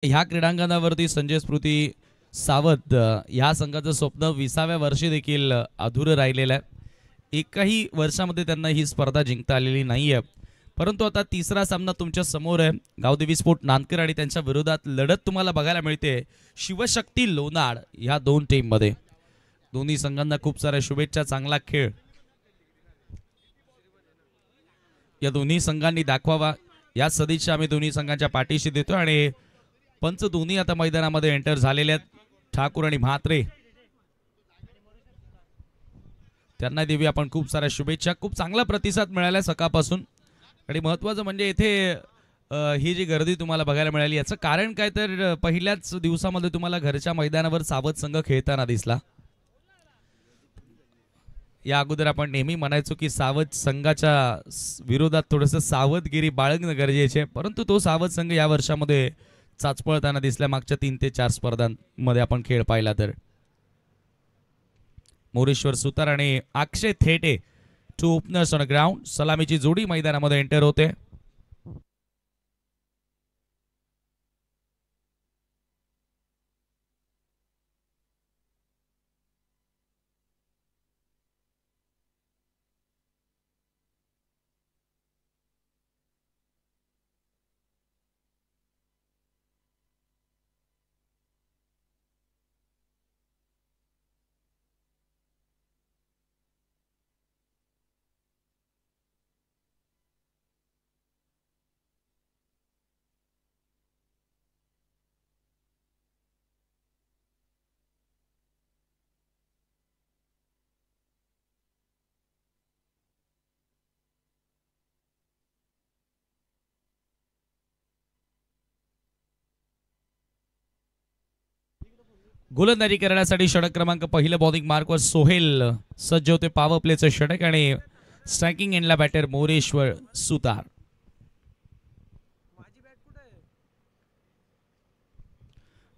ह्या क्रीडांगणावरती संजय स्मृती सावंत ह्या संघाचं स्वप्न 20व्या वर्षी देखील अधुरं राहिलेलं आहे। एकाही वर्षामध्ये त्यांना ही स्पर्धा जिंकता आलेली नाहीये, परंतु आता तिसरा सामना तुमच्या समोर आहे। गावदेवी स्पोर्ट नांदकर आणि त्यांच्या विरोधात लढत तुम्हाला बघायला मिळते शिवशक्ती लोणाड ह्या दोन टीममध्ये। दोन्ही संघांना खूप साऱ्या शुभेच्छा, चांगला खेळ या दोन्ही संघांनी दाखवावा या सदिच्छा आम्ही दोन्ही संघांच्या पाठीशी देतो। आणि पंच दोन्ही आता मैदानामध्ये एंटर झालेले आहेत, ठाकूर आणि म्हात्रे, त्यांना देवी आपण खूप साऱ्या शुभेच्छा। खूप चांगला प्रतिसाद मिळाला सकाळपासून आणि महत्त्वाचं म्हणजे इथे ही जी गर्दी तुम्हाला बघायला मिळाली याचं कारण काय तर पहिल्याच दिवसामध्ये तुम्हाला घरच्या मैदानावर सावध संघ खेळताना दिसला। या अगोदर आपण नेहमी म्हणायचो की सावध संघाच्या विरोधात थोडंसं सावधगिरी बाळगणं गरजेचे, परंतु तो सावध संघ या वर्षामध्ये चाचपळताना दिसल्या मागच्या 3 ते 4 स्पर्धांमध्ये आपण खेळ पाहिला तर। मोरेश्वर सुतार आणि Akshay Thete two openers on ground, सलामीची जोडी मैदानामध्ये एंटर होते। गोलंदाजी करण्यासाठी षटक क्रमांक पहिलं बॉलिंग मार्कवर सोहेल सज्ज होते, पॉवर प्लेचं षटक आणि स्ट्रायकिंग एंडला बॅटर मोरेश्वर सुतार।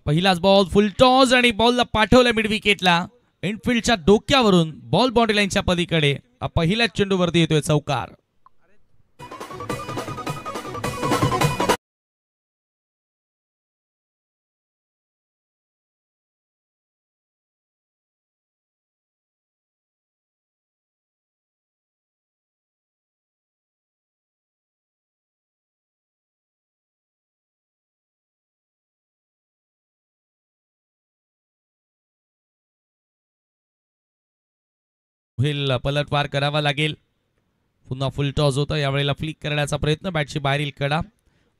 पहिलाच बॉल फुल टॉस आणि बॉलला पाठवलं मिड विकेटला, इनफिल्डच्या डोक्यावरून बॉल बाउंड्री लाईनच्या पलीकडे पहिल्याच चेंडूवरती येतोय चौकार। सोहेल पलटवार करावा लागेल, पुन्हा फुल टॉस होतं, यावेळेला फ्लिक करण्याचा प्रयत्न, बॅटची बाहेरील कडा,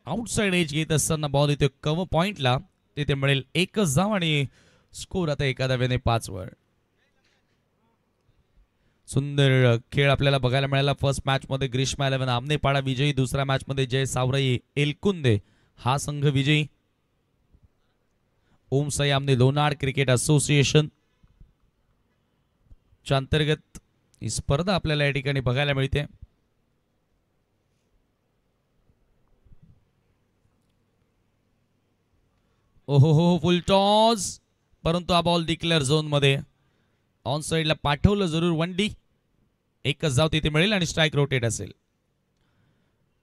आउटसाइड एज घेत असताना बॉल इथे कव्हर पॉइंटला, तिथे मिळेल एकच धाव आणि स्कोर आता एका धावेने 5 वर। सुंदर खेळ आपल्याला बघायला मिळाला फर्स्ट मॅच मध्ये। ग्रीष्मा 11 आमनेपाडा विजयी, दुसऱ्या मॅच मध्ये जय सावराई एलकुंदे हा संघ विजयी। ओम साई आमने लोणाड क्रिकेट असोसिएशन च्या अंतर्गत ही स्पर्धा आपल्याला या ठिकाणी बघायला मिळते। ओहो हो फुल टॉस, परंतु हा बॉल डिक्लेअर झोन मध्ये, ऑन साइडला पाठवलं जरूर, 1D, एकच धाव तिथे मिळेल आणि स्ट्राइक रोटेट असेल।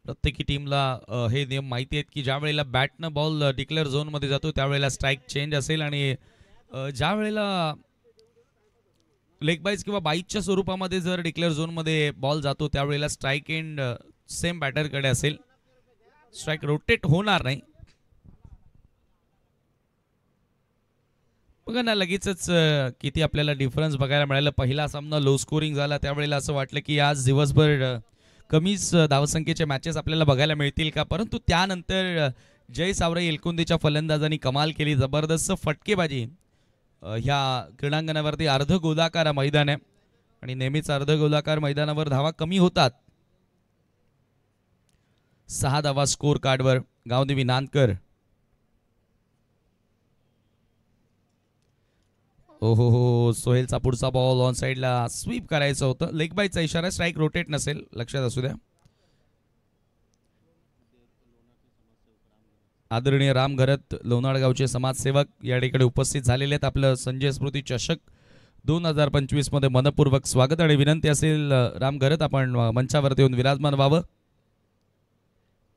प्रत्येकी टीमला हे नियम माहिती आहेत की ज्या वेळेला बॅटनं बॉल डिक्लेअर झोन मध्ये जातो त्यावेळेला स्ट्राइक चेंज असेल, आणि ज्या वेळेला लेग बाईज किंवा बाईजच्या स्वरूपामध्ये जर डिक्लेअर झोन मध्ये बॉल जातो त्यावेळेला स्ट्राइक एंड सेम बॅटरकडे असेल, स्ट्राइक रोटेट होणार नाही। बघा ना लगेचच किती आपल्याला डिफरन्स बघायला मिळाला। पहिला सामना लो स्कोरिंग झाला, त्यावेळेला असं वाटलं की आज दिवसभर कमीच धावसंख्येचे मॅचेस आपल्याला बघायला मिळतील का, परंतु त्यानंतर जय सावराई एलकुंदेच्या फलंदाजांनी कमाल केली, जबरदस्त फटकेबाजी। ह्या क्रीडांगणावरती अर्ध गोलाकार मैदान आहे आणि नेहमीच अर्ध गोलाकार मैदानावर धावा कमी होतात। 6 धावा स्कोर कार्डवर गावदेवी नांदकर। ओहो हो, सोहेलचा पुढचा बॉल ऑन साइडला स्वीप करायचं होतं, लेग बायचा इशारा, स्ट्राइक रोटेट नसेल, लक्षात असू द्या। आदरणीय राम घरत लोणाड गावचे समाजसेवक या ठिकाणी उपस्थित झालेले आहेत। आपलं संजय स्मृती चषक 2025 मध्ये मनपूर्वक स्वागत आणि विनंती असेल राम घरत आपण मंचावरती येऊन विराजमान व्हावं।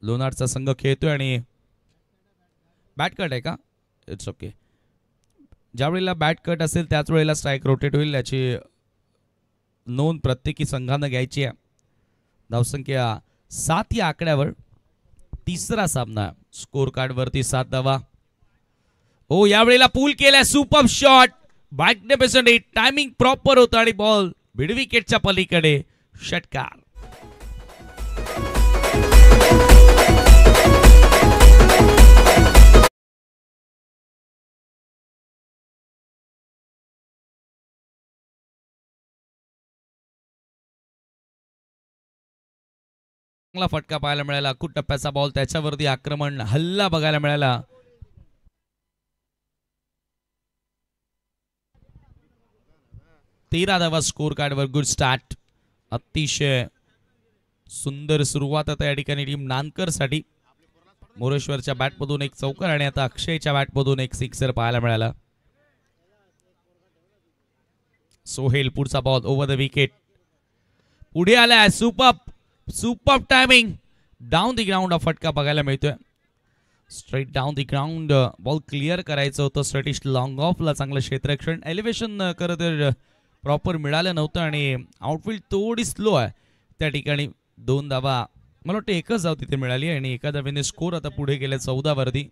लोणाडचा संघ खेळतोय आणि बॅट कट आहे का? It's okay. ज्या वेळेला बॅट कट असेल त्याच वेळेला स्ट्राईक रोटेट होईल, याची नोंद प्रत्येकी संघानं घ्यायची आहे. धावसंख्या 7 या आकड्यावर तिसरा सामना. स्कोर कार्ड वरती 7 धावा. हो, यावेळेला पूल केलाय. Super shot, magnificent hit, timing proper होतं आणि बॉल मिड विकेटच्या पलीकडे. षटकार. चांगला फटका पाहायला मिळाला. अकूट टप्प्याचा बॉल, त्याच्यावरती आक्रमण हल्ला बघायला मिळाला. तेरा धावा स्कोर कार्डवर. Good start. अतिशय सुंदर सुरुवात आता या ठिकाणी टीम नानकर साठी. मोरेश्वरच्या बॅटमधून एक चौकार आणि आता अक्षयच्या बॅटमधून एक सिक्सर पाहायला मिळाला. सोहेल पुढचा बॉल ओव्हर द विकेट. पुढे आलाय. Super timing. Down the ground फटका बघायला मिळतोय. Straight down the ground ball clear करायचं होतं. स्ट्रेटिश लॉंग ऑफला चांगलं क्षेत्ररक्षण. एलिव्हेशन खरं तर प्रॉपर मिळालं नव्हतं आणि आउटफील्ड थोडी स्लो आहे त्या ठिकाणी. 2 धावा, मला वाटतं एकच धाव तिथे मिळाली आणि एका धावेने स्कोर आता पुढे गेले 14 वरती.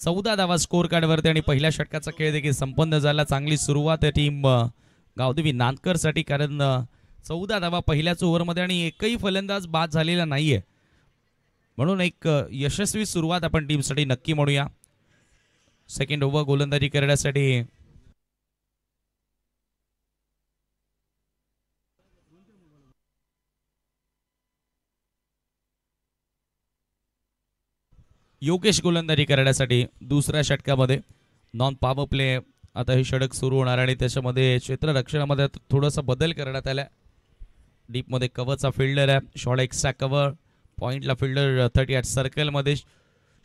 चौदा धावा स्कोर कार्डवरती आणि पहिल्या षटकाचा खेळ देखील संपन्न झाला. चांगली सुरुवात आहे टीम गावदेवी नानकर साठी, कारण 14 धावा पहिल्याच ओव्हरमध्ये आणि एकही फलंदाज बाद झालेला नाहीये. म्हणून एक यशस्वी सुरुवात आपण टीमसाठी नक्की म्हणूया. सेकंड ओव्हर गोलंदाजी करण्यासाठी योगेश गोलंदाजी करण्यासाठी. दुसऱ्या षटकामध्ये नॉन पॉवर प्ले आता हे षटक सुरू होणार आणि त्याच्यामध्ये क्षेत्ररक्षणामध्ये थोडासा बदल करण्यात आला. डीपमध्ये कव्हरचा फिल्डर आहे. Short extra cover. पॉइंटला फिल्डर 38 सर्कलमध्ये.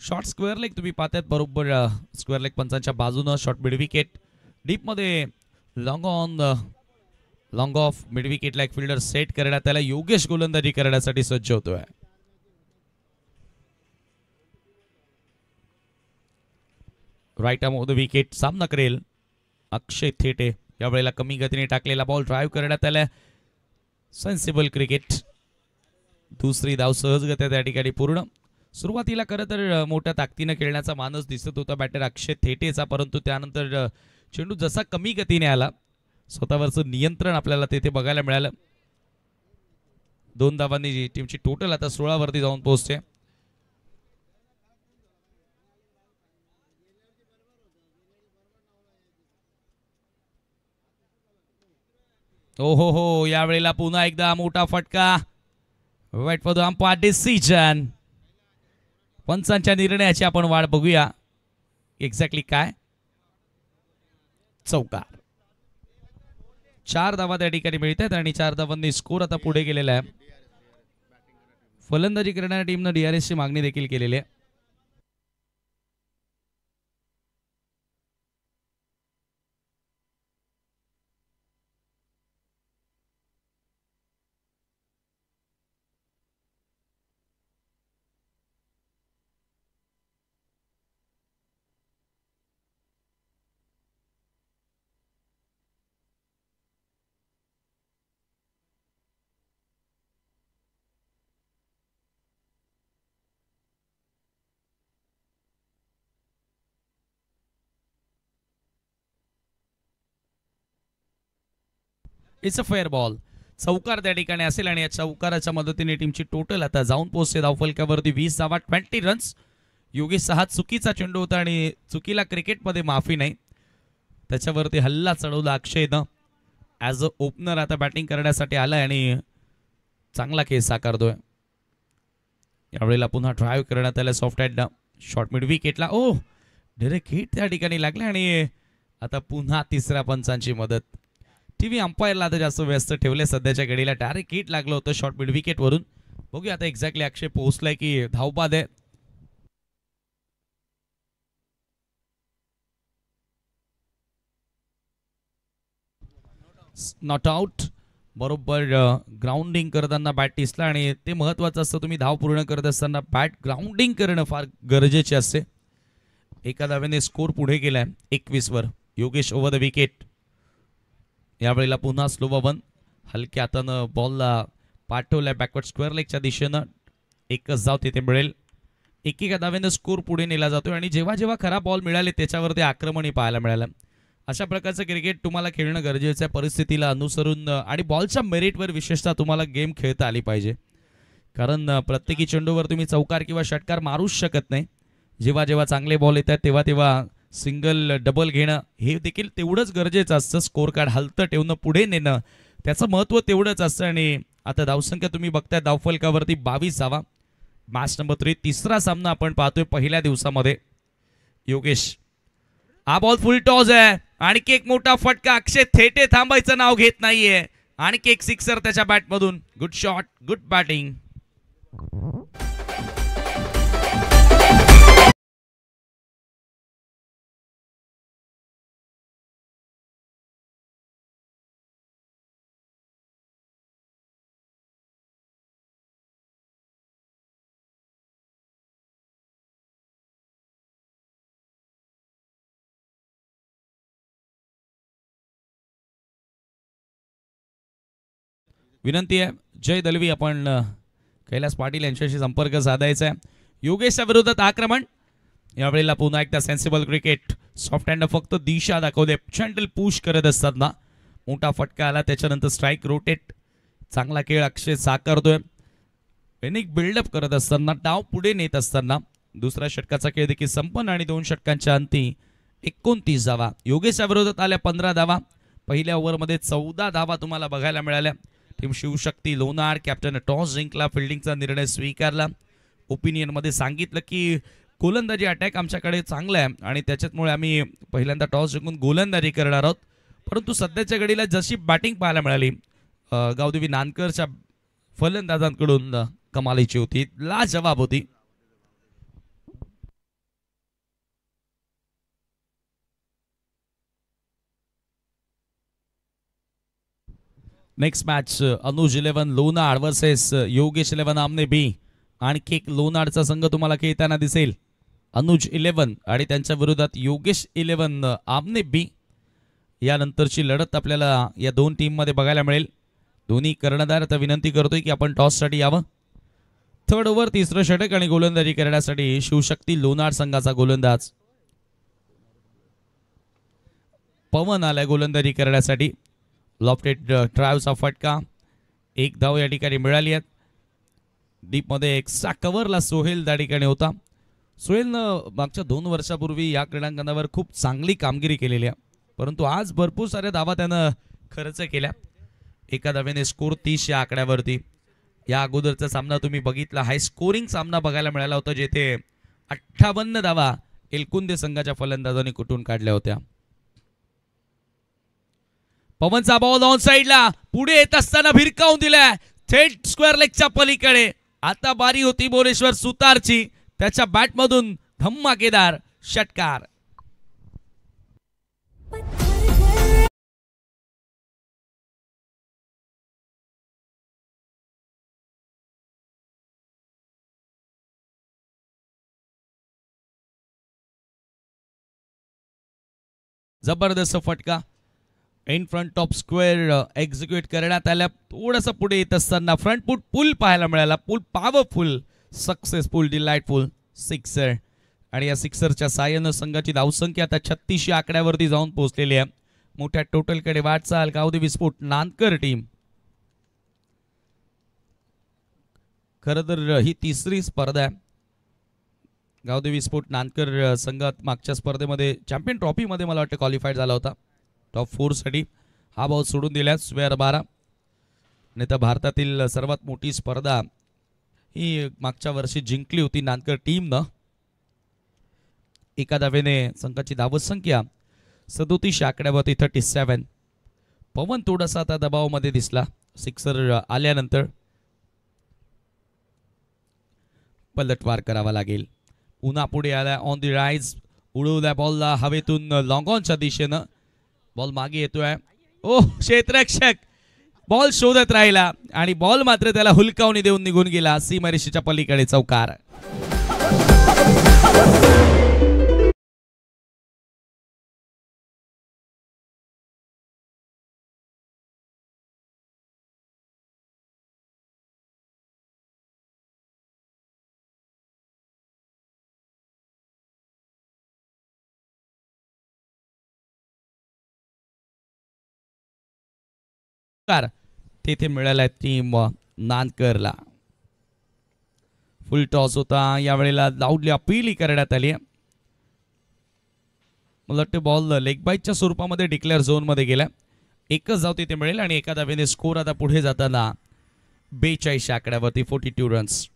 शॉर्ट स्क्वेअर लेग तुम्ही पाहतायत बरोबर स्क्वेअर लेग पंचांच्या बाजूनं. Short mid wicket. डीपमध्ये लॉंग ऑफ मिड विकेटला एक फिल्डर सेट करण्यात आला. योगेश गोलंदाजी करण्यासाठी सज्ज होतोय. Right arm off the wicket. सामना करेल अक्षय थेटे. यावेळेला कमी गतीने टाकलेला बॉल ड्राईव्ह करण्यात आला. Sensible cricket. दुसरी धाव सहजगत्या त्या ठिकाणी पूर्ण. सुरुवातीला खरं तर मोठ्या ताकदीने खेळण्याचा मानस दिसत होता बॅटर अक्षय थेटेचा, परंतु त्यानंतर चेंडू जसा कमी गतीने आला स्वतःवरचं नियंत्रण आपल्याला तेथे बघायला मिळालं. 2 धावांनी टीमची टोटल आता 16 वरती जाऊन पोहोचते. हो, यावेळेला पुन्हा एकदा मोठा फटका. Wait for the umpire decision. पंचांच्या निर्णयाची आपण वाट बघूया एक्झॅक्टली काय. चौकार. 4 धावा त्या ठिकाणी मिळतात आणि 4 धावांनी स्कोर आता पुढे गेलेला आहे. फलंदाजी करणाऱ्या टीमनं DRS ची मागणी देखील केलेली आहे. It's a fair ball. चौकार त्या ठिकाणी असेल आणि या चौकाराच्या मदतीने टीमची टोटल आता जाऊन पोहोचते धावफलकावरती 20 धावा 20 रन्स. योगेश हा चुकीचा चेंडू होता आणि चुकीला क्रिकेटमध्ये माफी नाही. त्याच्यावरती हल्ला चढवला अक्षयनं. ॲज अ ओपनर आता बॅटिंग करण्यासाठी आलाय आणि चांगला केस साकारतोय. यावेळेला पुन्हा ड्राईव्ह करण्यात आला. सॉफ्ट हॅड शॉर्ट मिड विकेटला ओ डायरेक्ट हिट त्या ठिकाणी लागले आणि आता पुन्हा तिसऱ्या पंचांची मदत. टीव्ही अंपायरला आता जास्त व्यस्त ठेवले सध्याच्या घडीला. डायरेक्ट हिट लागलं होतं शॉर्ट मिड विकेट वरून. बघूया आता एक्झॅक्टली अक्षय पोहोचलाय की धावबाद आहे. Not out. बरोबर ग्राउंडिंग करताना बॅट टिसला आणि ते महत्वाचं असतं. तुम्ही धाव पूर्ण करत असताना बॅट ग्राउंडिंग करणं फार गरजेचे असते. एका धावेने स्कोर पुढे गेलाय 21 वर. Yogesh over the wicket. यावेळेला पुन्हा स्लो बॉबन हलक्या हातानं बॉलला पाठवलाय बॅकवर्ड स्क्वेअर लेगच्या दिशेनं. एकच धाव तिथे मिळेल. एकेका धावेनं स्कोर पुढे नेला जातोय आणि जेव्हा जेव्हा खरा बॉल मिळाले त्याच्यावरती आक्रमणही पाहायला मिळालं. अशा प्रकारचं क्रिकेट तुम्हाला खेळणं गरजेचं आहे. परिस्थितीला अनुसरून आणि बॉलच्या मेरिटवर विशेषतः तुम्हाला गेम खेळता आली पाहिजे. कारण प्रत्येकी चेंडूवर तुम्ही चौकार किंवा षटकार मारूच शकत नाही. जेव्हा जेव्हा चांगले बॉल येतात तेव्हा तेव्हा सिंगल डबल घेणं हे देखील तेवढंच गरजेचं असतं. स्कोर कार्ड हलतं ठेवणं पुढे नेणं त्याचं महत्त्व तेवढंच असतं. आणि आता धावसंख्या तुम्ही बघताय धावफलकावरती 22 धावा. मॅच नंबर 3 तिसरा सामना आपण पाहतोय पहिल्या दिवसामध्ये. योगेश हा बॉल फुल टॉस आहे. आणखी एक मोठा फटका. अक्षय थेटे थांबायचं नाव घेत नाहीये. आणखी एक सिक्सर त्याच्या बॅटमधून. Good shot, good batting. विनंती आहे जय दलवी आपण कैलास पाटील यांच्याशी संपर्क साधायचा आहे. योगेशच्या विरोधात आक्रमण. यावेळेला पुन्हा एकदा सेन्सिबल क्रिकेट. सॉफ्ट हँड फक्त दिशा दाखवले. जंटल पुश करत असताना मोठा फटका आला. त्याच्यानंतर स्ट्राईक रोटेट. चांगला खेळ अक्षय साकारतोय. इनिंग बिल्डअप करत असताना डाव पुढे नेत असताना दुसऱ्या षटकाचा खेळ देखील संपन्न आणि 2 षटकांच्या अंती 29 धावा. योगेशच्या विरोधात आल्या 15 धावा. पहिल्या ओव्हरमध्ये 14 धावा तुम्हाला बघायला मिळाल्या. Team Shivshakti Lonar captain toss जिंकला. फिल्डिंगचा निर्णय स्वीकारला. ओपिनियन मध्ये सांगितलं की गोलंदाजी अटॅक आमच्याकडे चांगला आहे आणि त्याच्यामुळे आम्ही पहिल्यांदा टॉस जिंकून गोलंदाजी करणार आहोत. परंतु सध्याच्या घडीला जशी बॅटिंग पाहायला मिळाली गावदेवी नानकरच्या फलंदाजांकडून कमालीची होती. लाजवाब होती. Next match Anuj 11 Lonad versus Yogesh 11 Amne बी. आणखी एक लोनाडचा संघ तुम्हाला खेळताना दिसेल. अनुज 11 आणि त्यांच्या विरोधात योगेश 11 आमने बी. यानंतरची लढत आपल्याला या दोन टीम मध्ये बघायला मिळेल. दोन्ही कर्णधार आता विनंती करतोय की आपण टॉस साठी यावं. थर्ड ओव्हर तिसरं षटक आणि गोलंदाजी करण्यासाठी शिवशक्ती लोनाड संघाचा गोलंदाज पवन आलाय गोलंदाजी करण्यासाठी. लॉफ्टेड ड्राईव्हचा फटका. एक धाव या ठिकाणी मिळाली आहे. डीप मध्ये एक्स्ट्रा कव्हरला सोहेल त्या ठिकाणी होता. सोहेलनं मागच्या 2 वर्षापूर्वी या क्रीडांगणावर खूप चांगली कामगिरी केलेली आहे. परंतु आज भरपूर साऱ्या धावा त्यानं खर्च केल्या. एका धावेने स्कोर 30 या आकड्यावरती. या अगोदरचा सामना तुम्ही बघितला हाय स्कोरिंग सामना बघायला मिळाला होता जेथे 58 धावा एलकुंदे संघाच्या फलंदाजांनी कुठून काढल्या होत्या. पवनचा बॉल ऑन साइडला पुढे येत असताना भिरकावून दिलाय थेट स्क्वेअर लेगच्या पलीकडे. आता बारी होती भुवनेश्वर सुतारची. त्याच्या बॅटमधून धमाकेदार षटकार. जबरदस्त फटका in front of square execute करण्यात आल्या. थोडंसं पुढे येत असताना फ्रंट फुट पुल पाहायला मिळाला. पुल पॉवरफुल सक्सेसफुल डिलाइटफुल सिक्सर. आणि या सिक्सरच्या साहाय्यानं संघाची धावसंख्या आता 36 आकड्यावरती जाऊन पोहोचलेली आहे. मोठ्या टोटलकडे वाटचाल गावदेवी स्पोर्ट नानकर टीम. खरं तर ही तिसरी स्पर्धा आहे. गावदेवी स्पोर्ट नानकर संघात मागच्या स्पर्धेमध्ये चॅम्पियन ट्रॉफी मध्ये मला वाटतं क्वालिफाईड झाला होता टॉप 4 साठी. हा बॉल सोडून दिला स्क्वेअर 12. नाही तर भारतातील सर्वात मोठी स्पर्धा ही मागच्या वर्षी जिंकली होती नानकर टीमनं. एका धावेने संघाची धावत संख्या 37 आकड्यावरती 37. पवन थोडासा आता दबावामध्ये दिसला सिक्सर आल्यानंतर. पलटवार करावा लागेल. पुन्हा पुढे आला ऑन द राईज. उडवल्या बॉलला हवेतून लॉंग ऑनच्या दिशेनं. बॉल मागे येतोय. ओ क्षेत्ररक्षक बॉल शोधत राहिला आणि बॉल मात्र त्याला हुलकावणी देऊन निघून गेला सीमारेषेच्या पलीकडे. चौकार. तेथे मिळाला टीम नानकरला. फुल टॉस होता यावेळेला. लाऊडली अपील करण्यात आली. मला वाटतं बॉल लेग बाईटच्या स्वरूपामध्ये डिक्लेअर झोन मध्ये गेला. एकच धाव तिथे मिळेल आणि एका धावेने स्कोर आता पुढे जाताना 42 आकड्यावरती 42 रन्स.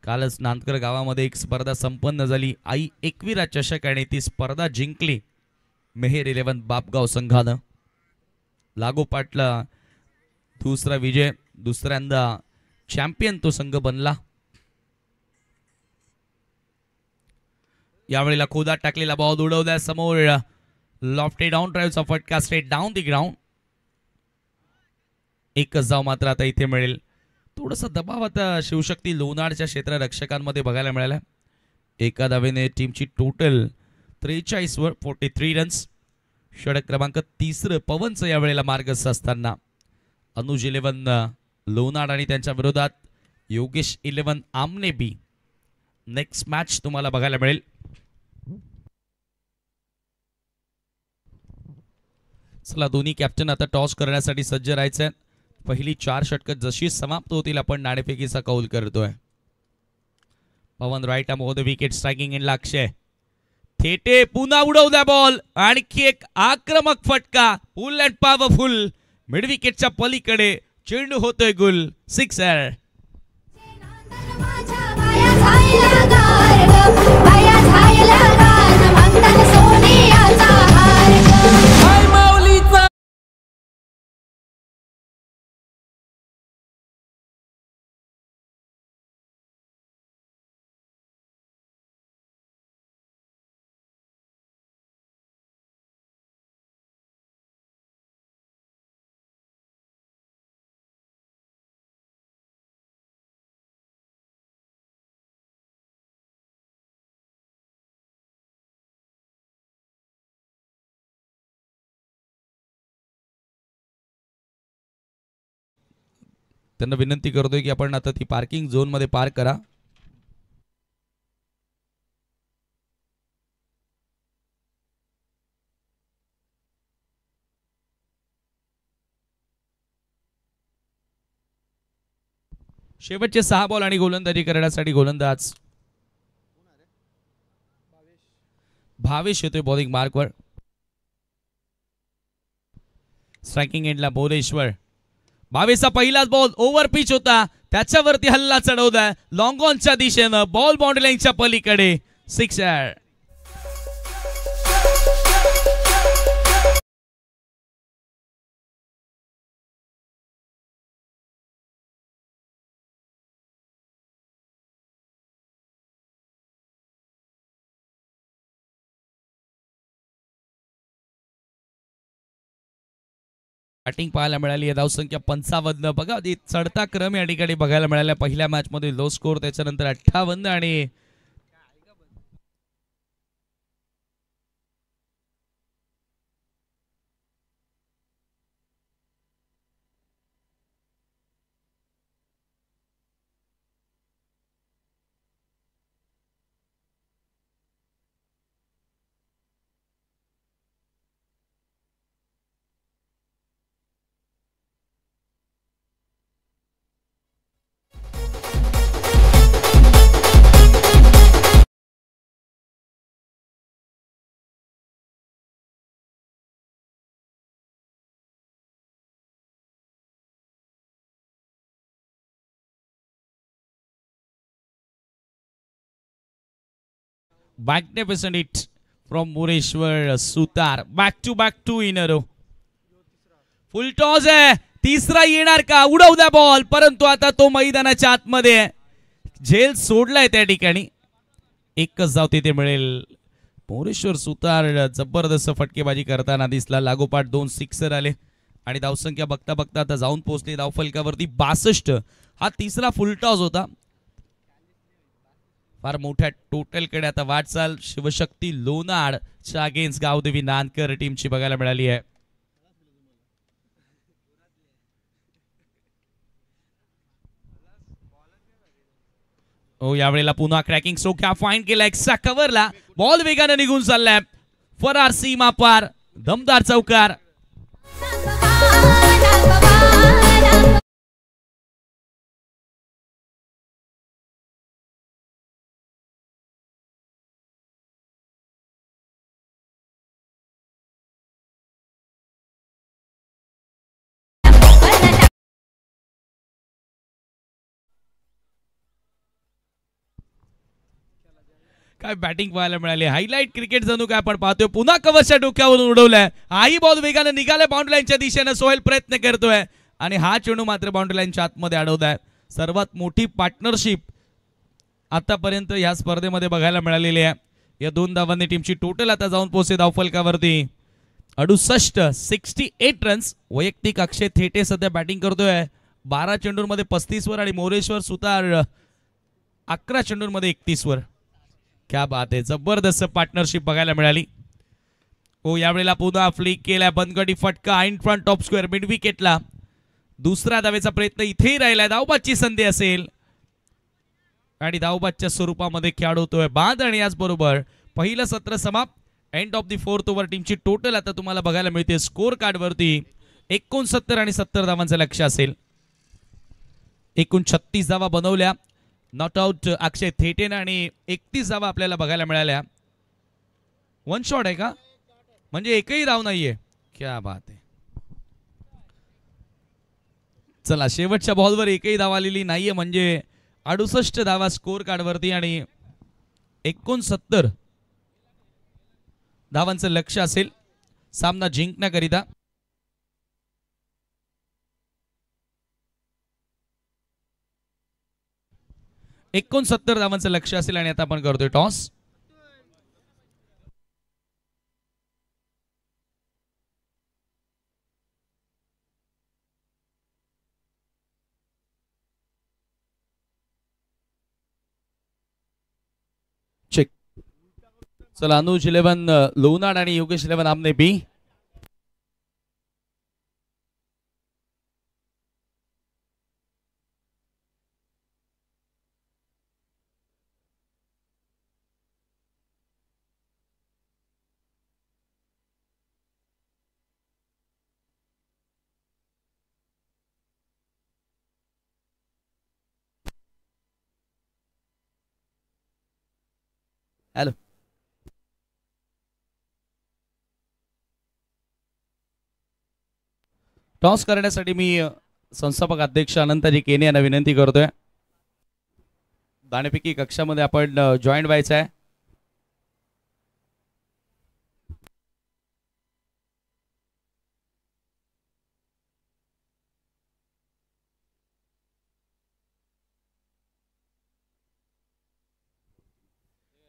कालच नानकर गावामध्ये एक स्पर्धा संपन्न झाली आई एकविरा चषक आणि ती स्पर्धा जिंकली मेहेर 11 बापगाव संघानं. लागोपाठला दुसरा विजय. दुसऱ्यांदा चॅम्पियन तो संघ बनला. यावेळेला खोदात टाकलेला बॉल उडवल्या समोर. लॉफ्टेड डाऊन ड्राईव्हचा फटका स्ट्रेट डाऊन दी ग्राउंड. एकच धाव मात्र आता इथे मिळेल. थोडासा दबाव आता शिवशक्ती लोणारच्या क्षेत्ररक्षकांमध्ये बघायला मिळाला. एका धावेने टीमची टोटल 43 वर 43 रन्स. षटक क्रमांक 3 पवनचं यावेळेला मार्गस्थ असताना अनुज 11 लोणार आणि त्यांच्या विरोधात योगेश 11 आमने बी. नेक्स्ट मॅच तुम्हाला बघायला मिळेल. चला दोन्ही कॅप्टन आता टॉस करण्यासाठी सज्ज राहायचे. पहिली 4 षटकं जशी समाप्त होतील आपण नाणेफेकीचा कौल करतोय. Pawan right arm over the wicket striking in Akshay. Thete पुन्हा उडवला बॉल. आणखी एक आक्रमक फटका. Full and powerful. मिड विकेटच्या पलीकडे चेंडू होतोय गुल. सिक्सर. त्यांना विनंती करतोय की आपण आता ती पार्किंग झोन मध्ये पार्क करा. शेवटचे 6 बॉल आणि गोलंदाजी करण्यासाठी गोलंदाज भावेश येतोय बॉलिंग मार्कवर. स्ट्रायकिंग एंडला भुवनेश्वर. भावेशचा पहिलाच बॉल ओव्हर पिच होता त्याच्यावरती हल्ला चढवला लॉंग ऑनच्या दिशेनं. बॉल बाउंड्री लाईनच्या पलीकडे. सिक्सर. बॅटिंग पाहायला मिळाली आहे. धावसंख्या 55. बघा चढता क्रम या ठिकाणी बघायला मिळाला. पहिल्या मॅच मध्ये लो स्कोर त्याच्यानंतर 58 आणि magnificent hit from Mureshwar Sutar. Back to back 2 in a row. Full toss आहे, तिसरा येणार का? उडवू द्या बॉल, परंतु आता तो मैदानाच्या आतमध्ये आहे. झेल सोडलाय त्या ठिकाणी. एकच धाव तिथे मिळेल. मोरेश्वर सुतार जबरदस्त फटकेबाजी करताना दिसला. लागोपाठ 2 सिक्सर आले आणि धावसंख्या बघता बघता आता जाऊन पोहोचली धावफलकावरती 62. हा तिसरा फुल टॉस होता. फार मोठ्या टोटलकडे आता वाटचाल शिवशक्ती लोणारच्या अगेन्स्ट गावदेवी नानकर टीमची बघायला मिळाली आहे. यावेळेला पुन्हा क्रॅकिंग स्ट्रोक ह्या फाईंड केला. एक्स्ट्रा कव्हरला बॉल वेगाने निघून चाललाय. फरार सीमा पार, दमदार चौकार. काय बॅटिंग पाहायला मिळाली. हायलाइट क्रिकेट जणू काय आपण पाहतोय. पुन्हा कव्हरच्या डोक्यावरून उडवलाय. हाही बॉल वेगाने निघाले बाउंड्री लाईनच्या दिशेने. सोहेल प्रयत्न करतोय आणि हा चेंडू मात्र बाउंड्री लाईनच्या आतमध्ये अडवलाय. सर्वात मोठी पार्टनरशिप आतापर्यंत या स्पर्धेमध्ये बघायला मिळालेली आहे. या 2 धावांनी टीमची टोटल आता जाऊन पोहोचते धावफलकावरती 68. 68 रन्स. वैयक्तिक अक्षय थेटे सध्या बॅटिंग करतोय. 12 चेंडूंमध्ये 35 वर आणि मोरेश्वर सुतार 11 चेंडूंमध्ये 31 वर. क्या बात आहे, जबरदस्त पार्टनरशिप बघायला मिळाली. यावेळेला पुन्हा फ्लिक केला. बनगडी फटका in front top square mid विकेटला. दुसरा धावेचा प्रयत्न इथेही राहिला. धावबादची संधी असेल आणि धावबादच्या स्वरूपामध्ये खेळतोय बाद. आणि याचबरोबर पहिलं सत्र समाप्त. End of the 4th over. टीमची टोटल आता तुम्हाला बघायला मिळते स्कोर कार्ड वरती 69 आणि 70 धावांचं लक्ष असेल. एकूण 36 धावा बनवल्या. नॉट आउट अक्षय थेटेन आणि 31 धावा आपल्याला बघायला मिळाल्या. 1 शॉट आहे का? म्हणजे एकही धाव नाहीये. क्या बात आहे. चला, शेवटच्या बॉलवर एकही धाव आलेली नाहीये म्हणजे 68 धावा स्कोर कार्ड वरती आणि 69 धावांचं लक्ष असेल सामना जिंकण्याकरिता. एकूण 70 धावांचं लक्ष असेल आणि आता आपण करतोय टॉस. चेक. चला, अनुज 11 लोनाड आणि योगेश 11 आमने बी. हॅलो. टॉस करण्यासाठी मी संस्थापक अध्यक्ष अनंताजी केने यांना विनंती करतोय. दाणेपैकी कक्षामध्ये आपण जॉईन व्हायचं आहे.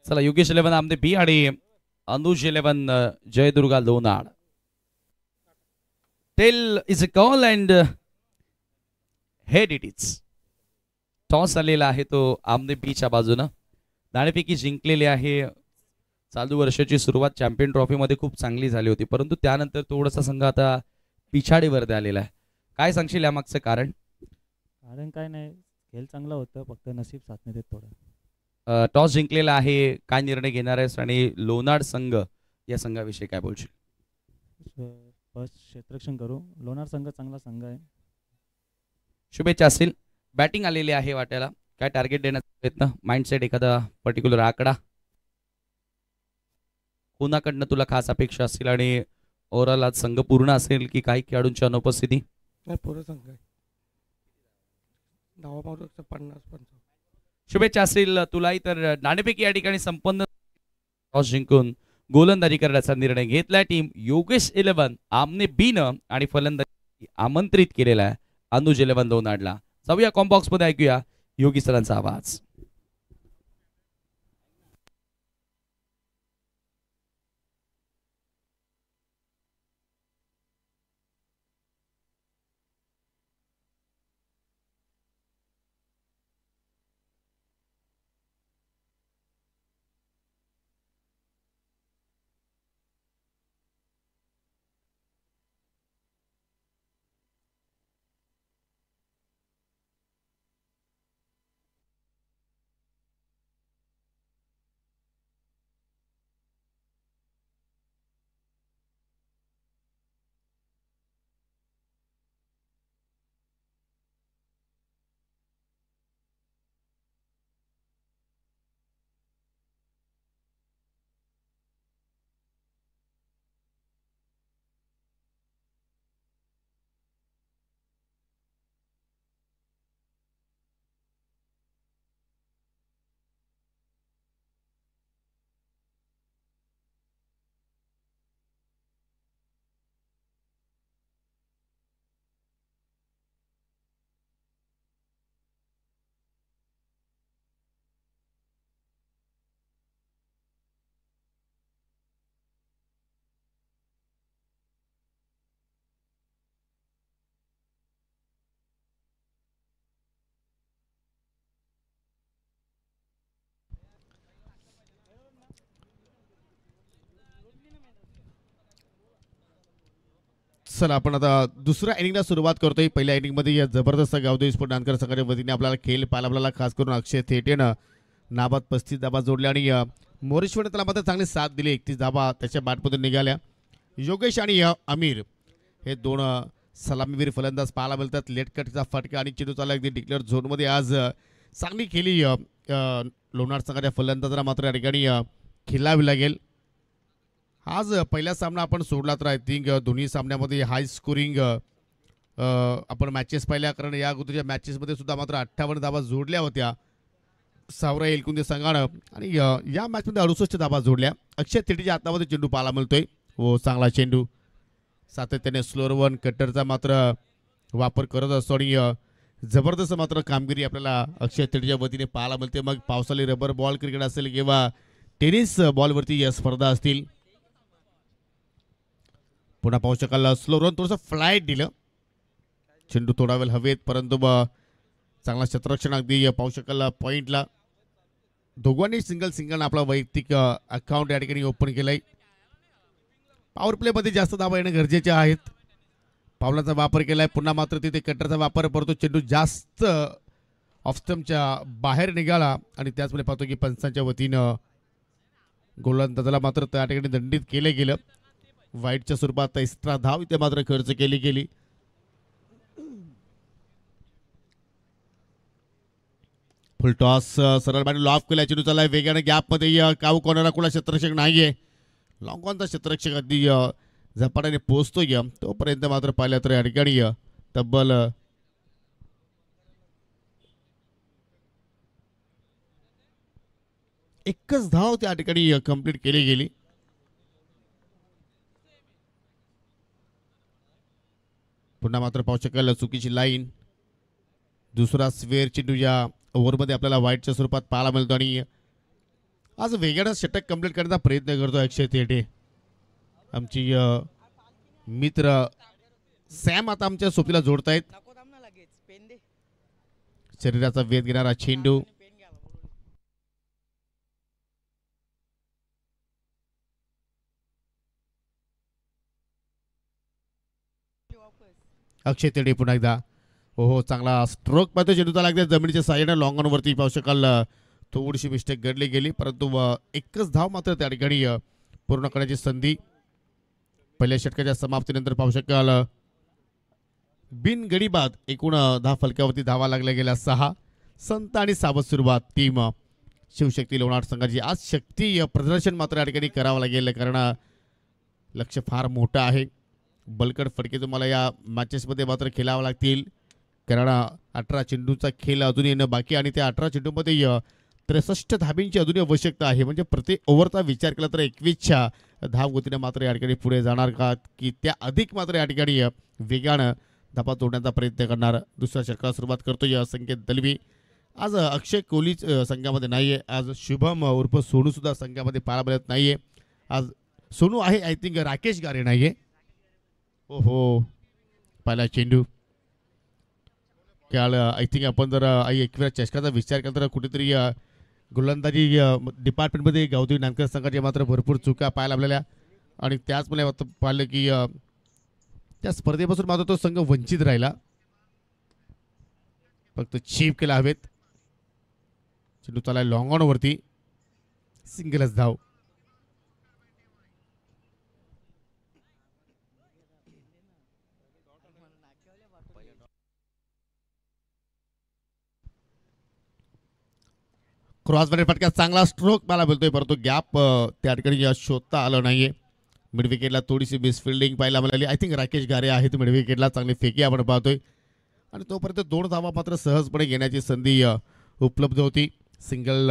चला, योगेश 11 आमने बी आणि Anuj 11 Jaidurga Lonad. Tail is a call and head it is. Toss आलेला आहे तो आमने बीच्या बाजूनं. दाणेपैकी जिंकलेले आहे. चालू वर्षाची सुरुवात चॅम्पियन ट्रॉफी मध्ये खूप चांगली झाली होती, परंतु त्यानंतर थोडासा संघ आता पिछाडीवरती आलेला आहे. काय सांगशील यामागचं कारण? कारण काय नाही, खेळ चांगला होता, फक्त नसीब साथ नाही देत थोडं. टॉस जिंकलेला आहे, काय निर्णय घेणार आहेस आणि लोणाड संघ या संघाविषयी काय बोलशील? फर्स्ट क्षेत्ररक्षण करू. लोणार संघ चांगला संघ आहे. शुभेच्छा असतील. बॅटिंग आलेली आहे वाट्याला. काय टार्गेट देण्याचा प्रयत्न, माइंडसेट, एखादा पर्टिक्युलर आकडा कोणाकडनं तुला खास अपेक्षा असतील आणि ओव्हरऑल आज संघ पूर्ण असेल की काही खेळाडूंची अनुपस्थिती? पूर्ण संघ आहे. धावा पावतो 50-50. शुभेच्छा असतील तुलाही. तर नाणेफेक या ठिकाणी संपन्न टॉस जिंकून गोलंदाजी करण्याचा निर्णय घेतलाय टीम योगेश 11 आमने बीनं आणि फलंदाजी आमंत्रित केलेला आहे अनुज 11 लोणाडला. जाऊया कॉम्बॉक्स मध्ये ऐकूया योगी सरांचा आवाज. चला आपण आता दुसऱ्या इनिंगला सुरुवात करतोय. पहिल्या इनिंगमध्ये या जबरदस्त गावदेवी स्पोर्ट नांदकर संघाच्या वतीने आपल्याला खेळ पाहायला आपल्याला खास करून अक्षय थेटेनं नाबाद 35 धाबा जोडल्या आणि मोरेश्वरने त्याला मात्र चांगली साथ दिली. 31 धाबा त्याच्या बॅटमधून निघाल्या. योगेश आणि अमीर हे दोन सलामीवीर फलंदाज पाहायला मिळतात. लेट कटचा फटका आणि चेंडू चालला अगदी डिक्लेअर झोनमध्ये आज चांगली खेळी लोणार संघाच्या फलंदाजांना मात्र या ठिकाणी खेळावी लागेल. आज पहिला सामना आपण सोडला तर आय थिंक दोन्ही सामन्यामध्ये हाय स्कोरिंग आपण मॅचेस पाहिल्या, कारण या अगोदरच्या मॅचेसमध्ये सुद्धा मात्र 58 धाबा जोडल्या होत्या सावरा एलकुंदे संघानं आणि या मॅचमध्ये 68 धाबा जोडल्या. अक्षय थेटेच्या हातामध्ये चेंडू पाहायला मिळतोय. हो, चांगला चेंडू सातत्याने स्लोअर वन कटरचा मात्र वापर करत असतो आणि जबरदस्त मात्र कामगिरी आपल्याला अक्षय थेटेच्या वतीने पाहायला मिळते. मग पावसाळी रबर बॉल क्रिकेट असेल किंवा टेनिस बॉलवरती या स्पर्धा असतील. पुन्हा पाहू शकाल स्लो रन थोडंसं फ्लाईट दिलं, चेंडू थोडा वेळ हवेत, परंतु चांगला क्षेत्ररक्षण अगदी पाहू शकाल पॉईंटला. दोघांनी सिंगल आपला वैयक्तिक अकाउंट या ठिकाणी ओपन केलंय. पॉवर प्लेमध्ये जास्त धावा येणं गरजेचे आहेत. पावलाचा वापर केलाय, पुन्हा मात्र तिथे कटरचा वापर करतो. चेंडू जास्त ऑफस्टमच्या बाहेर निघाला आणि त्याचमुळे पाहतो की पंचांच्या वतीनं गोलंदाजाला मात्र त्या ठिकाणी दंडित केले गेलं. वाईटच्या स्वरूपात एक्स्ट्रा धाव इथे मात्र खर्च केली गेली. फुल टॉस सरळ बॅट लॉफ केला, चेंडू चाललाय वेगाने गॅपमध्ये. काऊ कोणाला कुणा क्षेत्ररक्षक नाहीये. लॉंग ऑनचा क्षेत्ररक्षक अगदी झपाट्याने पोहोचतोय. तोपर्यंत मात्र पाहिलं तर या ठिकाणी तब्बल एकच धाव त्या ठिकाणी कंप्लीट केली गेली. पुन्हा मात्र पाहू शकाल चुकीची लाईन. दुसरा स्वेअर चेंडू या ओव्हरमध्ये आपल्याला वाईटच्या स्वरूपात पाहायला मिळतो आणि आज वेगळा षटक कंप्लीट करण्याचा प्रयत्न करतो अक्षय थेटे. आमची मित्र सॅम आता आमच्या सोबतीला जोडतायत. शरीराचा वेध घेणारा चेंडू अक्षय थेटे पुन्हा एकदा. हो, चांगला स्ट्रोक पाहतो चेंडूचा लागते जमिनीच्या साह्याने लॉंग ऑन वरती पाहू शकाल थोडीशी मिस्टेक घडली गेली, परंतु एकच धाव मात्र त्या ठिकाणी पूर्ण करण्याची संधी. पहिल्या षटकाच्या समाप्तीनंतर पाहू शकाल बिनगडी बाद एकूण 10 फलकावरती धावा लागल्या गेल्या 6. संत आणि सावध सुरुवात टीम शिवशक्ती लोणार संघाची. आज शक्ती प्रदर्शन मात्र या ठिकाणी करावं लागेल, कारण लक्ष फार मोठं आहे. बलकट फटके तुम्हाला या मॅचेसमध्ये मात्र खेळावं लागतील, कारण 18 चेंडूचा खेळ अजून येणं बाकी आणि त्या 18 चेंडूमध्ये 63 धाबींची अजूनही आवश्यकता आहे. म्हणजे प्रति ओव्हरचा विचार केला तर 21च्या धावगतीने मात्र या ठिकाणी पुढे जाणार का की त्या अधिक मात्र या ठिकाणी वेगानं धाबा तोडण्याचा प्रयत्न करणार. दुसऱ्या षटकाला सुरुवात करतोय संकेत दलवी. आज अक्षय कोहली संघामध्ये नाही आहे. आज शुभम उर्फ सोनू सुद्धा संघामध्ये पाहायला मिळत नाही आहे. आज सोनू आहे, आय थिंक राकेश गारे नाही आहे. हो पहिला चेंडू काल आय थिंक आपण जर एकवेळा चषकाचा विचार केला तर कुठेतरी गोलंदाजी डिपार्टमेंटमध्ये गावदेवी नानकर संघाच्या मात्र भरपूर चुका पाहायला लागलेल्या आणि त्याच मला पाहिलं की त्या स्पर्धेपासून मात्र तो संघ वंचित राहिला. फक्त चीप केला हवेत. चेंडू चालाय लॉंग ऑन वरती. सिंगलच धाव. क्रॉसमध्ये फटका चांगला स्ट्रोक मला बोलतोय परंतु गॅप त्या ठिकाणी शोधता आलं नाहीये. मिड विकेटला थोडीशी मिस फिल्डिंग पाहायला मिळाली. आय थिंक राकेश गारे आहेत मिड विकेटला. चांगली फेकी आपण पाहतोय आणि तोपर्यंत 2 धावा मात्र सहजपणे घेण्याची संधी उपलब्ध होती. सिंगल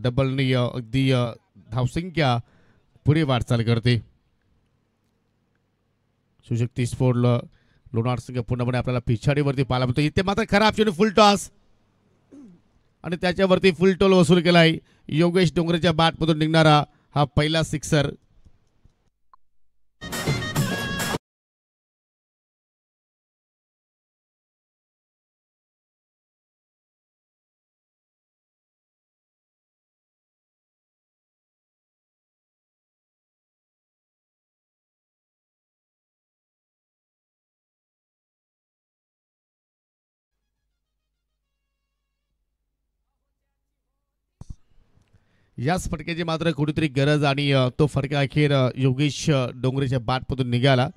डबलनी अगदी धावसंख्या पुढे वाटचाल करते. सुशक्ती स्फोट लोणार संघ पूर्णपणे आपल्याला पिछाडीवरती पाहायला मिळतो. इथे मात्र खराब चेंडू फुल टॉस आणि त्याच्यावरती फुल टोल वसूल केलाय. योगेश डोंगरेच्या बॅटमधून निघणारा हा पहिला सिक्सर. याच फटक्याची मात्र कुठेतरी गरज आणि तो फटका अखेर योगेश डोंगरेच्या बॅटमधून निघाला.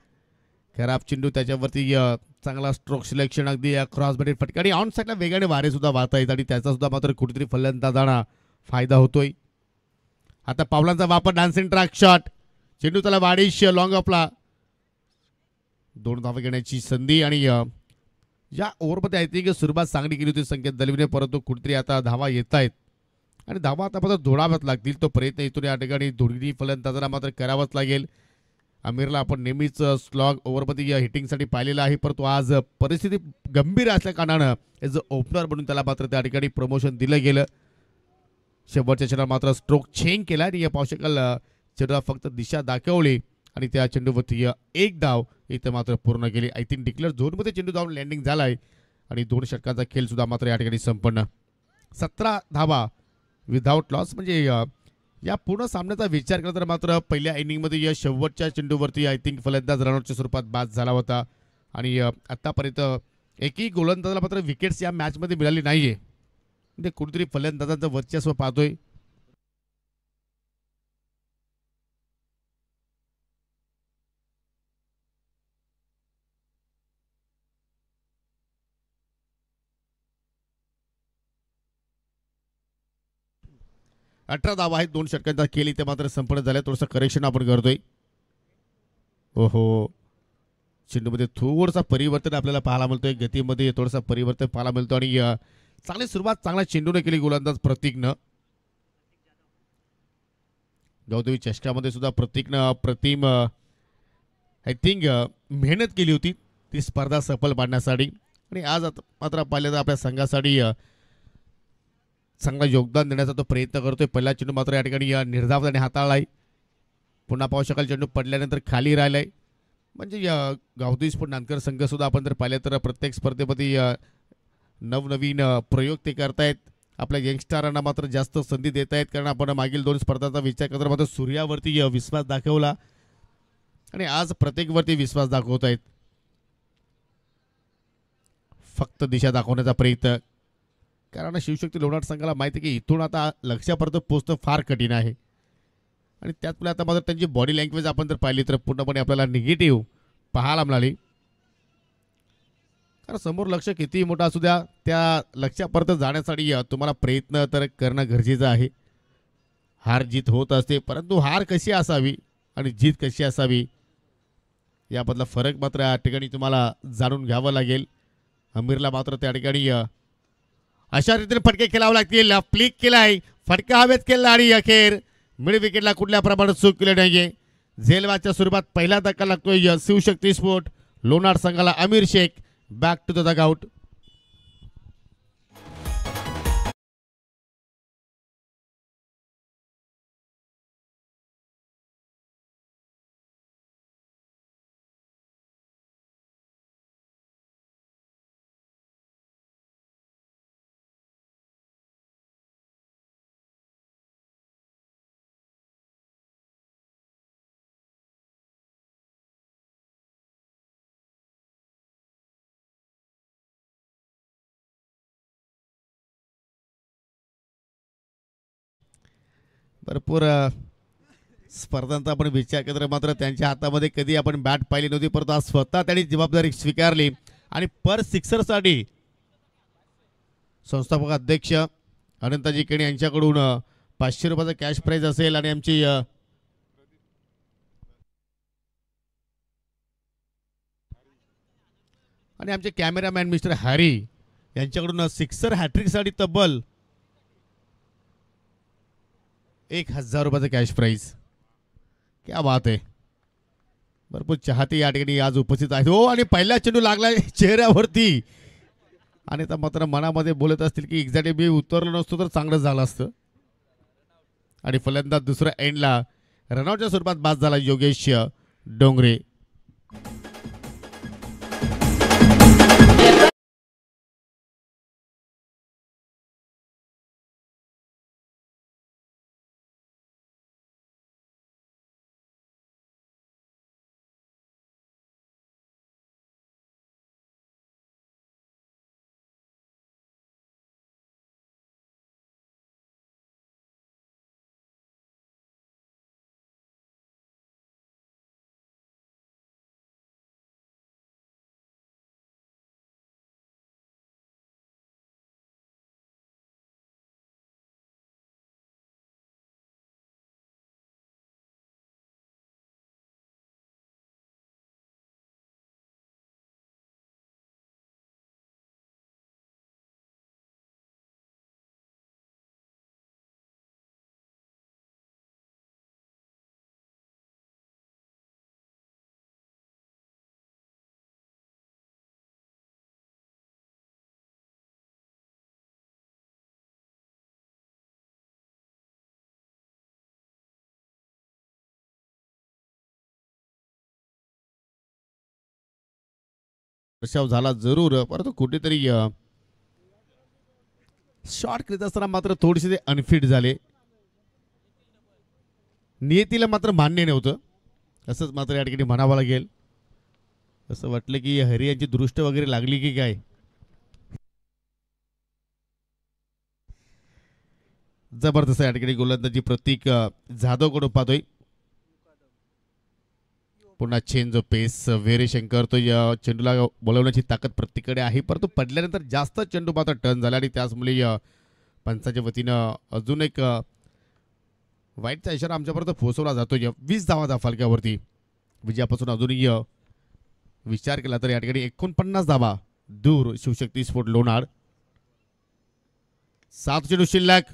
खराब चेंडू त्याच्यावरती चांगला स्ट्रोक सिलेक्शन अगदी क्रॉस बॅटेड फटका आणि ऑन साईडला वेगाने वारे सुद्धा वाहता येत आणि त्याचा सुद्धा मात्र कुठेतरी फलंदाजांना फायदा होतोय. आता पावलांचा वापर डान्सिंग ट्रॅक शॉट. चेंडू त्याला वाढीश लॉंग ऑफला 2 धावा घेण्याची संधी आणि या ओव्हरमध्ये आय थिंक सुरुवात चांगली केली होती संकेत दलवीने परंतु कुठेतरी आता धावा येत आहेत आणि धावा आता मात्र जोडाव्याच लागतील. तो प्रयत्न इथून या ठिकाणी दोन्ही फलंदाजांना मात्र करावाच लागेल. आमिरला आपण नेहमीच स्लॉग ओव्हरमध्ये हिटिंगसाठी पाहिलेला आहे परंतु आज परिस्थिती गंभीर असल्या कारणानं एज अ ओपनर म्हणून त्याला मात्र त्या ठिकाणी प्रमोशन दिलं गेलं. शेवटच्या चेंडूला मात्र स्ट्रोक चेंज केला आणि या पाहू शकाल चेंडूला फक्त दिशा दाखवली आणि त्या चेंडूवरती 1 धाव इथं मात्र पूर्ण केली. आय थिंक डिक्लेअर झोनमध्ये चेंडू जाऊन लँडिंग झाला आहे आणि 2 षटकांचा खेळ सुद्धा मात्र या ठिकाणी संपन्न. 17 धावा विदाऊट लॉस. म्हणजे या पूर्ण सामन्याचा विचार केला तर मात्र पहिल्या इनिंगमध्ये या शेवटच्या चेंडूवरती आय थिंक फलंदाज रनआउटच्या स्वरूपात बाद झाला होता आणि आत्तापर्यंत एकही गोलंदाजाला मात्र विकेट्स या मॅचमध्ये मिळाली नाहीये. म्हणजे कुठेतरी फलंदाजांचं वर्चस्व पाहतोय. अठरा धावा आहेत 2 षटकांचा खेळ इथे मात्र संपन्न झाला. थोडंसं करेक्शन आपण करतोय. ओहो चेंडूमध्ये थोडंसं परिवर्तन आपल्याला पाहायला मिळतोय. गतीमध्ये थोडंसं परिवर्तन पाहायला मिळतो आणि चांगली सुरुवात चांगला चेंडूने केली गोलंदाज प्रतीकनं. गावदेवी चषकामध्ये सुद्धा प्रतीकनं अप्रतिम आय थिंक मेहनत केली होती ती स्पर्धा सफल पाडण्यासाठी आणि आज मात्र पाहिलं तर आपल्या संघासाठी चांगला योगदान देण्याचा तो प्रयत्न करतोय. पहिला चेंडू मात्र या ठिकाणी निर्धावताने हाताळलाय. पुन्हा पाहू शकाल चेंडू पडल्यानंतर खाली राहिलाय. म्हणजे गावदेवी स्पोर्ट नानकर संघ सुद्धा आपण जर पाहिलं तर प्रत्येक स्पर्धेमध्ये नवनवीन प्रयोग ते करतायत. आपल्या यंगस्टारांना मात्र जास्त संधी देत आहेत कारण आपण मागील 2 स्पर्धांचा विचार करता मात्र सूर्यावरती विश्वास दाखवला आणि आज प्रत्येकवरती विश्वास दाखवत आहेत. फक्त दिशा दाखवण्याचा प्रयत्न कारण शिवशक्ती लोणार संघाला माहिती आहे की इथून आता लक्ष्यापर्यंत पोहोचणं फार कठीण आहे आणि त्यात आता मात्र त्यांची बॉडी लँग्वेज आपण जर पाहिली तर पूर्णपणे आपल्याला निगेटिव्ह पाहायला मिळाली. कारण समोर लक्ष कितीही मोठा असू द्या त्या लक्ष्यापर्यंत जाण्यासाठी तुम्हाला प्रयत्न तर करणं गरजेचं आहे. हार जीत होत असते परंतु हार कशी असावी आणि जीत कशी असावी याबद्दल फरक मात्र या ठिकाणी तुम्हाला जाणून घ्यावं लागेल. आमिरला मात्र त्या ठिकाणी अशा रीतीने फटके खेळावे लागतील. फ्लिक केलाय फटका हवेत केला आणि अखेर मिड विकेटला कुठल्या प्रमाणात चूक केली नाहीये. झेलवाच्या स्वरूपात पहिला धक्का लागतोय शिवशक्ती स्पोर्ट लोणार संघाला. Amir Shaikh back to the dugout. भरपूर स्पर्धांचा आपण विचार केला मात्र त्यांच्या हातामध्ये कधी आपण बॅट पाहिली नव्हती, परंतु आज स्वतः त्यांनी जबाबदारी स्वीकारली आणि पर सिक्सरसाठी संस्थापक अध्यक्ष अनंताजी केणी यांच्याकडून 500 रुपयाचा कॅश प्राइज असेल आणि आमची आणि आमचे कॅमेरामॅन मिस्टर हॅरी यांच्याकडून सिक्सर हॅट्रिकसाठी तब्बल 1000 रुपयाचा कॅश प्राइज. क्या बात आहे. भरपूर चाहते या ठिकाणी आज उपस्थित आहेत. हो आणि पहिला चेंडू लागला चेहऱ्यावरती आणि आता मात्र मनामध्ये बोलत असतील की एक्झॅक्टली मी उतरलो नसतो तर चांगलं झालं असतं. आणि फलंदाज दुसऱ्या एंडला रनआउटच्या स्वरूपात बाद झाला योगेश डोंगरे. प्रशाव झाला जरूर, परंतु कुठेतरी शॉट करीत असताना मात्र थोडेसे ते अनफिट झाले. नियतीला मात्र मान्य नव्हतं असंच मात्र या ठिकाणी म्हणावं लागेल. असं वाटलं की हरी यांची दृष्ट वगैरे लागली की काय. जबरदस्त या ठिकाणी गोलंदाजी प्रतीक जाधवकडून पाहतोय. पुन्हा चेंज पेस व्हेरिएशन करतो. या चेंडूला बोलवण्याची ताकद प्रत्येकडे आहे, परंतु पडल्यानंतर जास्त चेंडू मात्र टर्न झाला आणि त्याचमुळे पंचाच्या वतीनं अजून एक वाईटचा इशारा आमच्यापर्यंत पोहोचवला जातो. 20 धावाचा फलकावरती विजयापासून अजूनही विचार केला तर या ठिकाणी 49 धावा दूर शिवशक्ती स्पोर्ट लोणार. 7 चेंडू शिल्लक.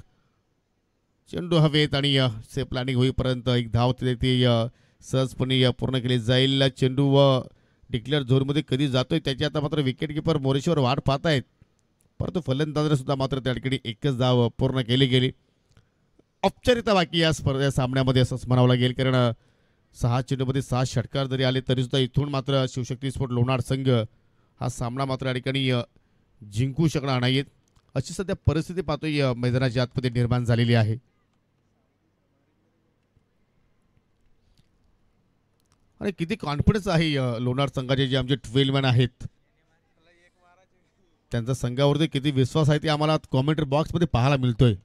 चेंडू हवेत आणि से प्लॅनिंग होईपर्यंत एक धाव ती सहजपणे पूर्ण केली जाईल. चेंडू व डिक्लेअर झोनमध्ये कधी जातोय त्याची आता मात्र विकेट किपर मोरेश्वर वाट पाहत आहेत, परंतु फलंदाजाने सुद्धा मात्र त्या ठिकाणी एकच धाव पूर्ण केली गेली. औपचारिकता बाकी या स्पर्धे सामन्यामध्ये असंच म्हणावं लागेल, कारण 6 चेंडूमध्ये 6 षटकार जरी आले तरी सुद्धा इथून मात्र शिवशक्ती स्पोर्ट लोणार संघ हा सामना मात्र या ठिकाणी जिंकू शकणार नाहीत अशी सध्या परिस्थिती पाहतोय मैदानाच्या आतमध्ये निर्माण झालेली आहे. आणि किती कॉन्फिडन्स आहे लोणार संघाचे जे आमचे 12 मॅन आहेत त्यांचा संघावरती किती विश्वास आहे ते आम्हाला कॉमेंट्री बॉक्समध्ये पाहायला मिळतोय.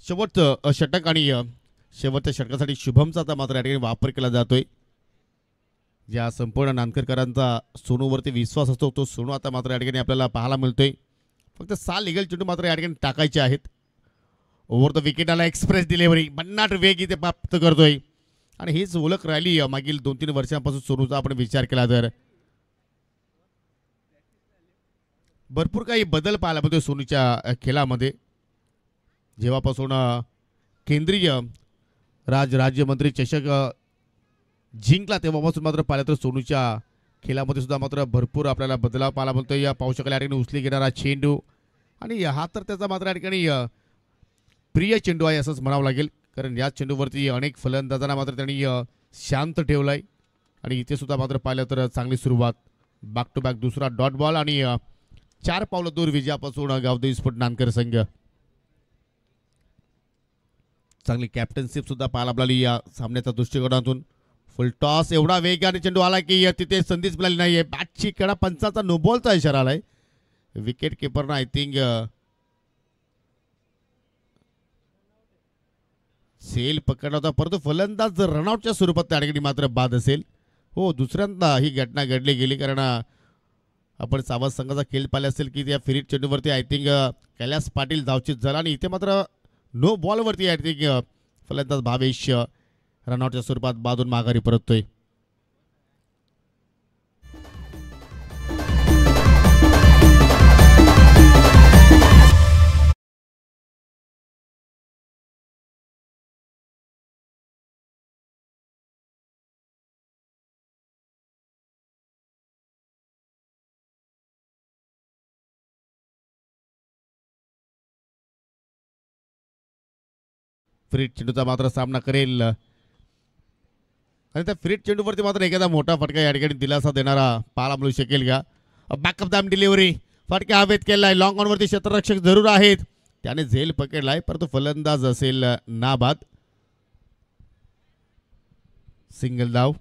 शेवटचं षटक आणि शेवटच्या षटकासाठी शुभमचा आता मात्र या ठिकाणी वापर केला जातोय. ज्या संपूर्ण नांदकरकरांचा सोनूवरती विश्वास असतो तो सोनू आता मात्र या ठिकाणी आपल्याला पाहायला मिळतोय. फक्त 6 लिगल चेंडू मात्र या ठिकाणी टाकायचे आहेत. ओव्हर द विकेटाला एक्सप्रेस डिलिव्हरी भन्नाट वेग इथे प्राप्त करतोय आणि हीच ओळख राहिली मागील 2-3 वर्षांपासून सोनूचा आपण विचार केला तर. भरपूर काही बदल पाहायला मिळतोय सोनूच्या खेळामध्ये. जेव्हापासून केंद्रीय राज्यमंत्री चषक जिंकला तेव्हापासून मात्र पाहिलं तर सोनूच्या खेळामध्ये सुद्धा मात्र भरपूर आपल्याला बदलाव पाहायला मिळतोय. या पाहू शकाल या ठिकाणी उचली घेणारा चेंडू आणि हा तर त्याचा मात्र या ठिकाणी प्रिय चेंडू आहे असंच म्हणावं लागेल, कारण या चेंडूवरती अनेक फलंदाजांना मात्र त्यांनी शांत ठेवलाय. आणि इथे सुद्धा मात्र पाहिलं तर चांगली सुरुवात, बॅक टू बॅक दुसरा डॉट बॉल आणि 4 पावलं दूर विजयापासून गावदेवी स्पोर्ट नानकर संघ. चांगली कॅप्टनशिप सुद्धा पाहायला मिळाली या सामन्याच्या दृष्टिकोनातून. फुल टॉस, एवढा वेगाने चेंडू आला की तिथे संधीच मिळाली नाहीये. बॅटची कडा, पंचाचा नो बॉलचा इशारा आलाय. विकेट किपरनं आय थिंक सेल पकडला होता, परंतु फलंदाज रनआउटच्या स्वरूपात त्या ठिकाणी मात्र बाद असेल. हो, दुसऱ्यांदा ही घटना घडली गेली, कारण आपण सावध संघाचा खेळ पाहिला असेल की त्या फिरीट चेंडूवरती आय थिंक कैलास पाटील धावचित झाला आणि इथे मात्र नो बॉलवरती आय थिंक फलंदाज भावेश रनआउटच्या स्वरूपात बादून माघारी परततोय. फ्रीट चेंडूचा मात्र सामना करेल आणि त्या फ्रीट चेंडूवरती मात्र एखादा मोठा फटका या ठिकाणी दिलासा देणारा पाहायला मिळू शकेल का. बॅकअप दाम डिलिव्हरी, फटका हवेत केलाय. लॉंग ऑन वरती क्षेत्ररक्षक जरूर आहेत, त्याने झेल पकडलाय, परंतु फलंदाज असेल नाबाद. सिंगल धाव,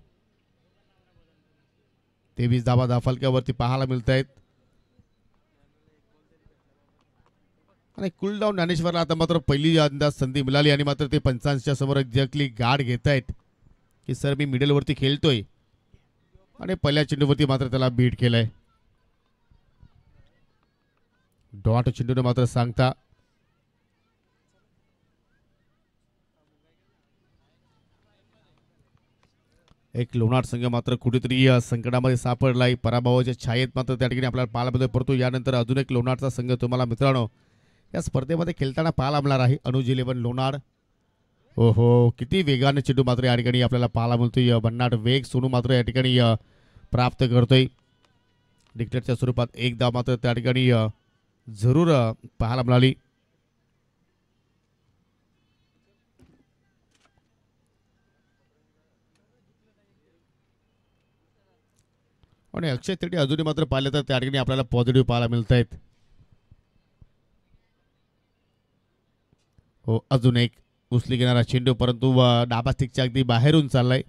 23 धावा धाफलक्यावरती पाहायला मिळत आहेत. आणि कूलडाऊन ज्ञानेश्वरला आता मात्र पहिली अंदाज संधी मिळाली आणि मात्र ते पंचांच्या समोर एक्झॅक्टली गार्ड घेत आहेत की सर मी मिडलवरती खेळतोय, आणि पहिल्या चेंडूवरती मात्र त्याला बीट केलंय. डॉट चेंडूने मात्र सांगता एक लोणार संघ मात्र कुठेतरी संकटामध्ये सापडलाय. पराभवाच्या छायेत मात्र त्या ठिकाणी आपल्याला पाहायला मिळतोय. परंतु यानंतर अजून एक लोणारचा संघ तुम्हाला मित्रांनो या स्पर्धेमध्ये खेळताना पाहायला मिळणार आहे. अनुज 11 लोणार. ओहो, किती वेगाने चेंडू मात्र या ठिकाणी आपल्याला पाहायला मिळतोय. भन्नाट वेग सोनू मात्र या ठिकाणी प्राप्त करतोय. डिक्लेअरच्या स्वरूपात एक धाव मात्र त्या ठिकाणी जरूर पाहायला मिळाली. आणि अक्षय तृतीय अजूनही मात्र पाहिलं तर त्या ठिकाणी आपल्याला पॉझिटिव्ह पाहायला मिळत आहेत. हो, अजून एक उचली घेणारा चेंडू, परंतु डाबा स्टिकच्या अगदी बाहेरून चाललाय.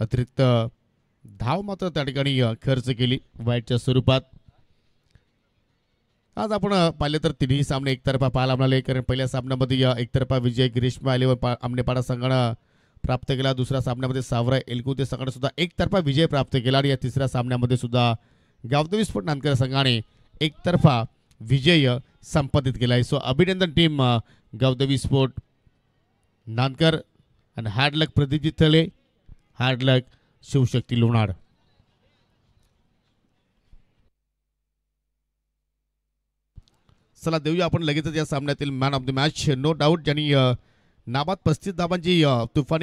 अतिरिक्त धाव मात्र त्या ठिकाणी खर्च केली वाईटच्या स्वरूपात. आज आपण पाहिले तर तिन्ही सामने एकतर्फा पाहायला मिळाले, कारण पहिल्या सामन्यामध्ये एकतर्फा विजय ग्रीष्मा आमनेपाडा संघानं प्राप्त केला. दुसऱ्या सामन्यामध्ये सावरा एलकुते संघाने सुद्धा एकतर्फा विजय प्राप्त केला आणि या तिसऱ्या सामन्यामध्ये सुद्धा गावदेवी स्पोर्ट नानकर संघाने एकतर्फा विजय संपादित केलाय. सो अभिनंदन टीम गावदेवी स्पोर्ट नानकर आणि हार्ड लक प्रदीपजी थले, हार्ड लक शिवशक्ती लोणार. चला देऊया आपण लगेचच या सामन्यातील man of the match. No doubt ज्यांनी नाबाद 35 धावांची तुफानी